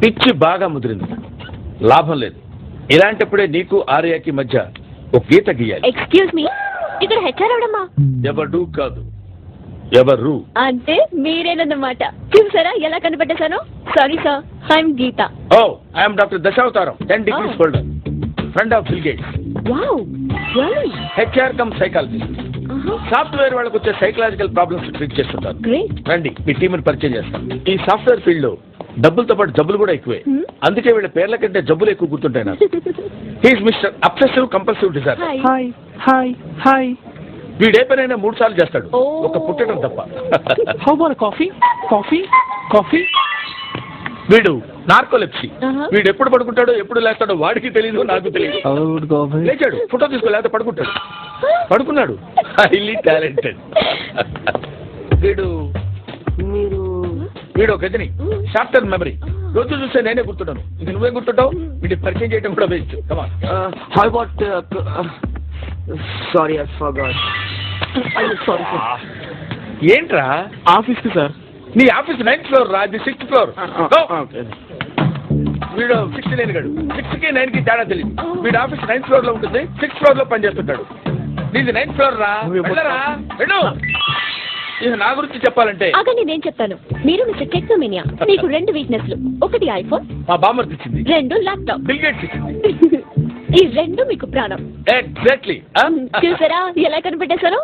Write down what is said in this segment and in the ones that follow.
పిచ్చి బాగా ముదిరింది, లాభం లేదు. ఇలాంటప్పుడే నీకు ఆర్యకి మధ్య ఒక గీత గీయాలి. ఎక్స్క్యూజ్ మీ, ఇక్కడ హెచ్ఆర్ అవడమ్మా? ఎవడు కాదు, ఎవరు అంటే మీరేనన్నమాట. చూసారా ఎలా కనిపెట్టేశాను? Sorry sir, I'm Geetha. Oh, I'm doctor Dasavatharam, 10 degrees holder, friend of Bill Gates. Wow, really? HR cum psychologist. Software వాళ్ళకు వచ్చే సైకలాజికల్ ప్రాబ్లమ్స్ ట్రీట్ చేస్తుంటారు. గ్రేట్. రండి, మీ టీంని పరిచయం చేస్తాం. ఈ సాఫ్ట్వేర్ ఫీల్డ్ లో డబ్బులతో పాటు జబ్బులు కూడా ఎక్కువే. అందుకే వీళ్ళ పేర్ల కంటే జబ్బులు ఎక్కువ గుర్తుంటాయి నాకు. He's mister obsessive compulsive disorder. Hi hi hi. వీడే పనైనా 3 సార్లు చేస్తాడు, ఒక పుట్టడం తప్ప. How about coffee? Coffee coffee. వీడు నార్కోలెప్సీ. వీడు ఎప్పుడు పడుకుంటాడో ఎప్పుడు లేస్తాడో వాడికి తెలియదు, నాకు తెలియదు. లేచాడు, ఫోటో తీసుకో, లేకపోతే పడుకుంటాడు. పడుకున్నాడు. Highly talented. వీడు ఒక గజని, షార్ట్ టర్మ్ మెమరీ. రోజు చూస్తే నేనే గుర్తుంటాను, ఇది నువ్వే గుర్తుంటావు. వీడి పరిచయం చేయడం కూడా waste. Comma. How about sorry, I forgot. Sorry sir. ఏంట్రా? ఆఫీస్ కి సార్. నీ ఆఫీస్ 9th floor రా, అది 6th floor. వీడు 69 గడు. 6 కి 9 కి తేడా తెలియదు. వీడు ఆఫీస్ 9th floor లో ఉంటుంది, 6th floor లో పనిచేస్తుంటాడు. నీది 9th floor రా, వెళ్ళరా వెళ్ళు. ఇది నా గురించి చెప్పాలంటే అగని నేను చెప్తాను. మీరు మిస్టర్ టెక్నోమేనియా. మీకు 2 వీక్నెస్లు. ఒకటి ఐఫోన్, మా బామ్మర్ది ఇచ్చింది. 2 ల్యాప్టాప్. బిల్ గేట్స్ ఇచ్చింది. ఈ 2 మీకు ప్రాణం. ఎగ్జాక్ట్లీ. చూసారా ఎలా కనిపెట్టేశాను?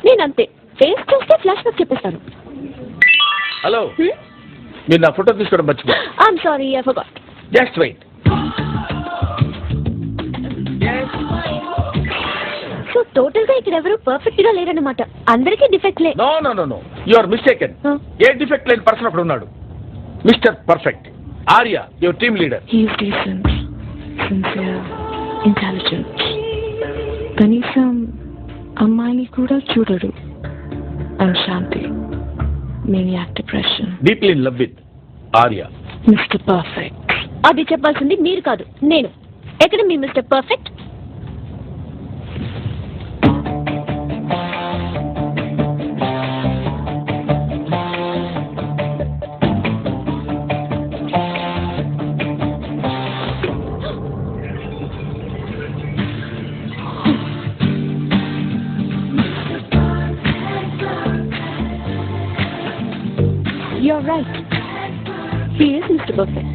నేను అంతే, ఫేస్ చూస్తే ఫ్లాష్ బ్యాక్ చెప్పేస్తాను. హలో, మీరు నా ఫోటో తీసుకోవడం మర్చిపో. I'm sorry, I forgot. Just wait. So total గా ఇక్కడ ఎవరు పర్ఫెక్ట్ గా లేరన్నమాట. అందరికీ డిఫెక్ట్లే. No no no no, you are mistaken. ఏ డిఫెక్ట్ లేని పర్సన్ అక్కడ ఉన్నాడు, mister perfect. Arya, your team leader. He is decent, sincere, intelligent. కనీసం అమ్మాయిని కూడా చూడడు. And Shanti, maniac depression. Deeply in love with Arya. Mr. Perfect. అది చెప్పాల్సింది మీరు కాదు, నేను. ఎక్కడ మీ mister perfect? You're right. He is Mr. Perfect.